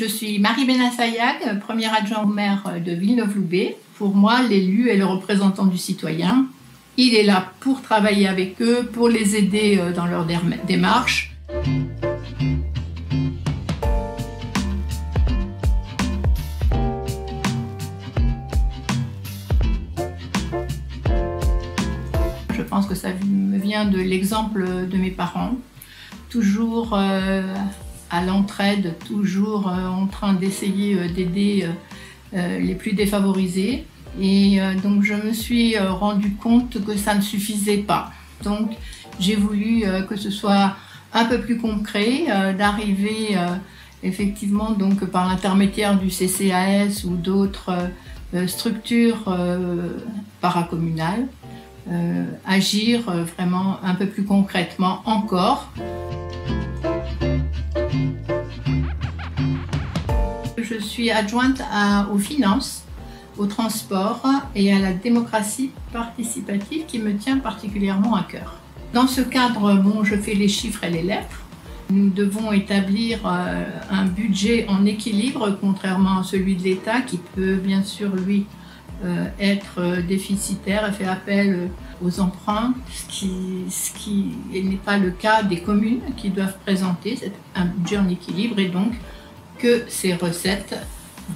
Je suis Marie Benassayac, première adjointe au maire de Villeneuve-Loubet. Pour moi, l'élu est le représentant du citoyen. Il est là pour travailler avec eux, pour les aider dans leur démarche. Je pense que ça me vient de l'exemple de mes parents, toujours à l'entraide, toujours en train d'essayer d'aider les plus défavorisés. Et donc je me suis rendu compte que ça ne suffisait pas. Donc j'ai voulu que ce soit un peu plus concret, d'arriver effectivement donc par l'intermédiaire du CCAS ou d'autres structures paracommunales, agir vraiment un peu plus concrètement encore. Je suis adjointe aux finances, au transport et à la démocratie participative qui me tient particulièrement à cœur. Dans ce cadre, je fais les chiffres et les lettres. Nous devons établir un budget en équilibre, contrairement à celui de l'État qui peut bien sûr, lui, être déficitaire et fait appel aux emprunts, ce qui n'est pas le cas des communes qui doivent présenter un budget en équilibre et donc que ces recettes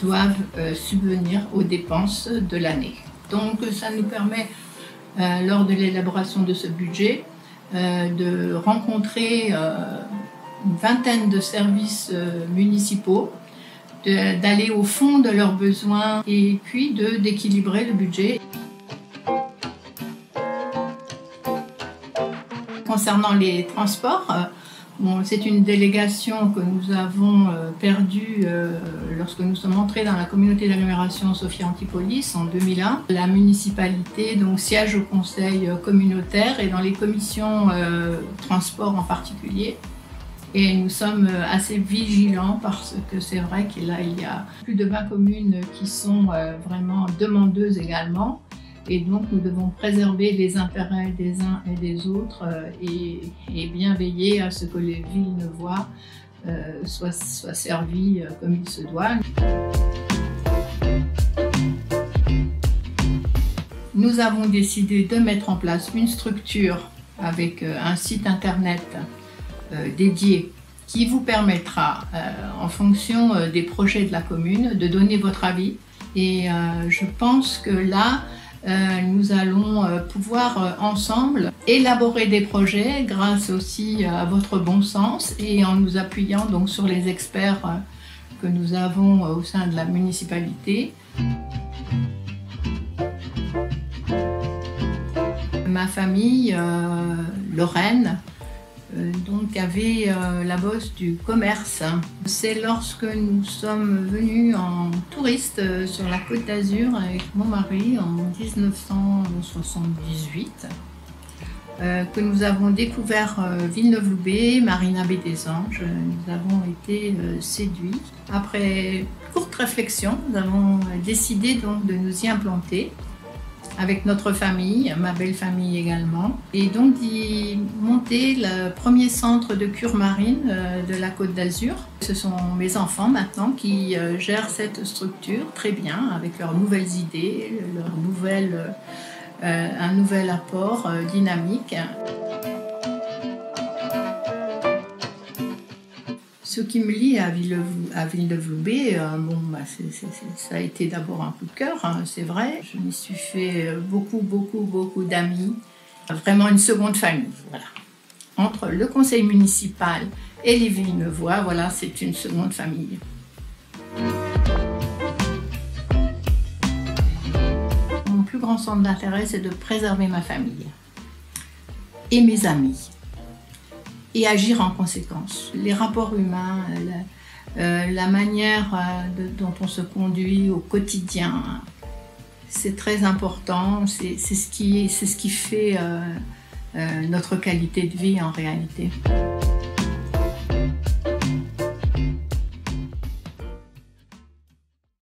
doivent subvenir aux dépenses de l'année. Donc ça nous permet, lors de l'élaboration de ce budget, de rencontrer une vingtaine de services municipaux, d'aller au fond de leurs besoins et puis d'équilibrer le budget. Concernant les transports, c'est une délégation que nous avons perdue lorsque nous sommes entrés dans la communauté d'agglomération Sophia Antipolis en 2001. La municipalité donc, siège au conseil communautaire et dans les commissions transport en particulier. Et nous sommes assez vigilants parce que c'est vrai qu'il y a plus de 20 communes qui sont vraiment demandeuses également. Et donc nous devons préserver les intérêts des uns et des autres et bien veiller à ce que les Villeneuvois soient servis comme il se doit. Nous avons décidé de mettre en place une structure avec un site internet dédié qui vous permettra, en fonction des projets de la commune, de donner votre avis. Et je pense que là, nous allons pouvoir ensemble élaborer des projets grâce aussi à votre bon sens et en nous appuyant donc sur les experts que nous avons au sein de la municipalité. Ma famille, Lorraine, donc avait la bosse du commerce. C'est lorsque nous sommes venus en touriste sur la Côte d'Azur avec mon mari en 1978 que nous avons découvert Villeneuve-Loubet, Marina Baie des Anges. Nous avons été séduits. Après courte réflexion, nous avons décidé donc de nous y implanter avec notre famille, ma belle famille également, et donc d'y monter le premier centre de cure marine de la Côte d'Azur. Ce sont mes enfants maintenant qui gèrent cette structure très bien, avec leurs nouvelles idées, un nouvel apport dynamique. Ce qui me lie à Villeneuve-Loubet, ça a été d'abord un coup de cœur, c'est vrai. Je m'y suis fait beaucoup d'amis. Vraiment une seconde famille, voilà. Entre le conseil municipal et les Villeneuvois, voilà, c'est une seconde famille. Mon plus grand centre d'intérêt, c'est de préserver ma famille et mes amis. Et agir en conséquence. Les rapports humains, la manière dont on se conduit au quotidien, c'est très important, c'est ce qui fait notre qualité de vie en réalité.